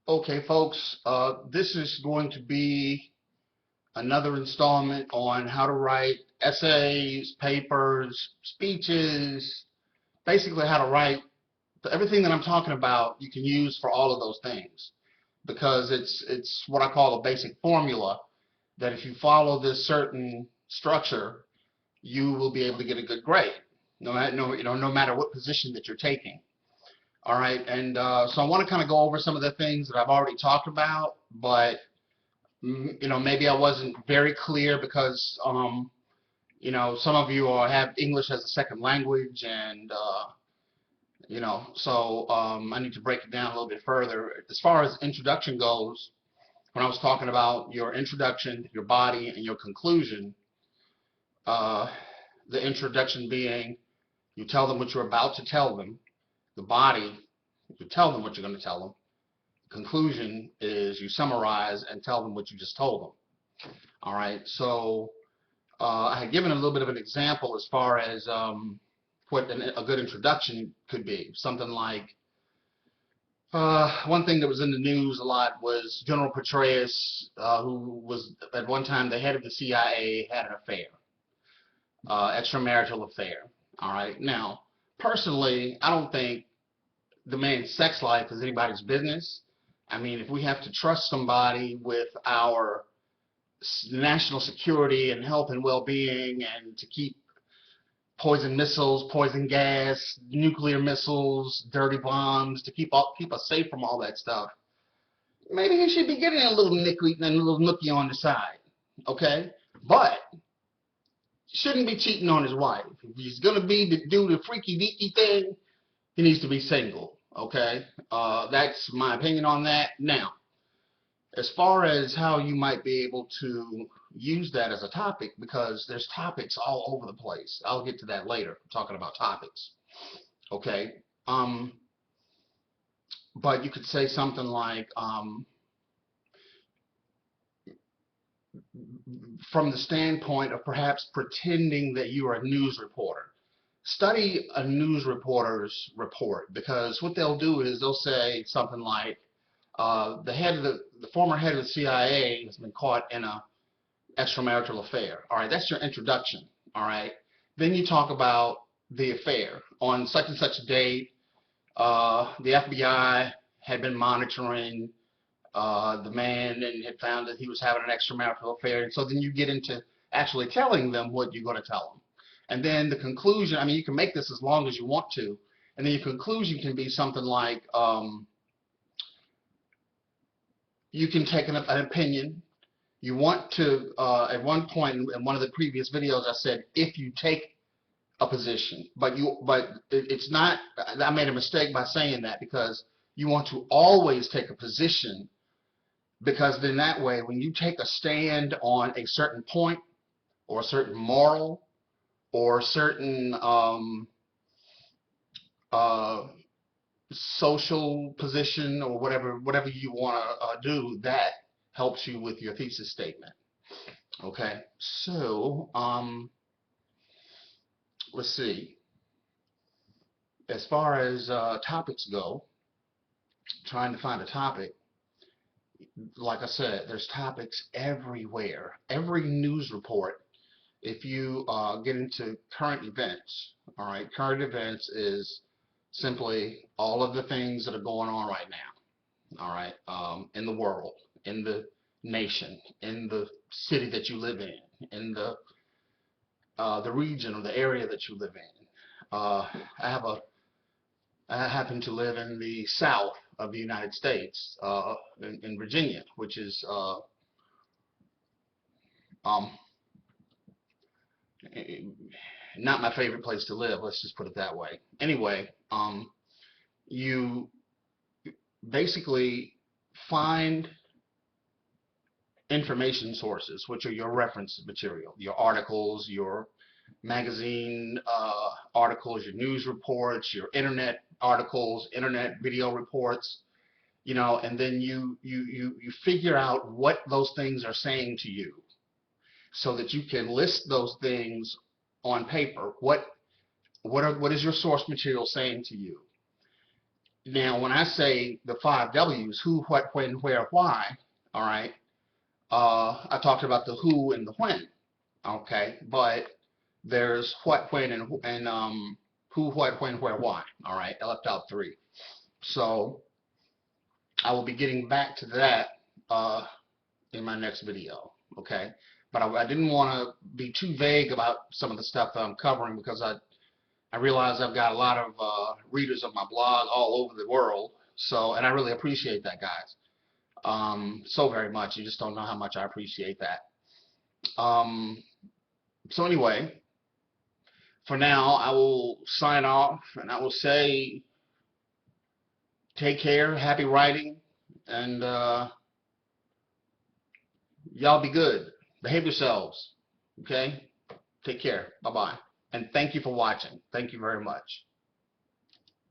Okay, folks, this is going to be another installment on how to write essays, papers, speeches, basically how to write. Everything that I'm talking about you can use for all of those things because it's what I call a basic formula that if you follow this certain structure, you will be able to get a good grade, no matter what position that you're taking. All right, and so I want to kind of go over some of the things that I've already talked about, but maybe I wasn't very clear because some of you have English as a second language, and so I need to break it down a little bit further. As far as introduction goes, when I was talking about your introduction, your body, and your conclusion, uh, the introduction being you tell them what you're about to tell them, the body, you tell them what you're going to tell them. Conclusion is you summarize and tell them what you just told them. All right, so I had given a little bit of an example as far as what a good introduction could be. Something like one thing that was in the news a lot was General Petraeus, who was at one time the head of the CIA, had an affair, extramarital affair. All right, now personally, I don't think the man's sex life is anybody's business. I mean, if we have to trust somebody with our national security and health and well-being and to keep poison missiles, poison gas, nuclear missiles, dirty bombs, to keep us safe from all that stuff, maybe he should be getting a little nicky and a little nookie on the side, okay? But shouldn't be cheating on his wife. If he's going to do the freaky deaky thing, he needs to be single. Okay, that's my opinion on that. Now, as far as how you might be able to use that as a topic, because there's topics all over the place. I'll get to that later, talking about topics. Okay, but you could say something like, from the standpoint of perhaps pretending that you are a news reporter. Study a news reporter's report, because what they'll do is they'll say something like, the former head of the CIA has been caught in a extramarital affair. All right, that's your introduction. All right, then you talk about the affair. On such and such a date, the FBI had been monitoring the man and had found that he was having an extramarital affair. And so then you get into actually telling them what you're going to tell them. And then the conclusion, I mean, you can make this as long as you want to, and then your conclusion can be something like, you can take an opinion. You want to, at one point in one of the previous videos, I said, if you take a position, but it's not, I made a mistake by saying that, because you want to always take a position, because then that way, when you take a stand on a certain point or a certain moral, or certain social position, or whatever you want to do, that helps you with your thesis statement. Okay, so let's see. As far as topics go, trying to find a topic, like I said, there's topics everywhere. Every news report. If you get into current events, all right, current events is simply all of the things that are going on right now, all right, in the world, in the nation, in the city that you live in the region or the area that you live in. I happen to live in the south of the United States, in Virginia, which is not my favorite place to live, let's just put it that way. Anyway, you basically find information sources, which are your reference material, your articles, your magazine articles, your news reports, your internet articles, internet video reports, and then you figure out what those things are saying to you, so that you can list those things on paper. What is your source material saying to you? Now, when I say the 5 W's, who, what, when, where, why, all right, I talked about the who and the when, okay, but there's what, when, and who, what, when, where, why, all right, I left out 3. So I will be getting back to that in my next video, okay? But I didn't want to be too vague about some of the stuff that I'm covering, because I realize I've got a lot of readers of my blog all over the world, so, and I really appreciate that, guys, so very much. You just don't know how much I appreciate that. So anyway, for now, I will sign off, and I will say, take care, happy writing, and y'all be good. Behave yourselves, okay? Take care. Bye-bye. And thank you for watching. Thank you very much.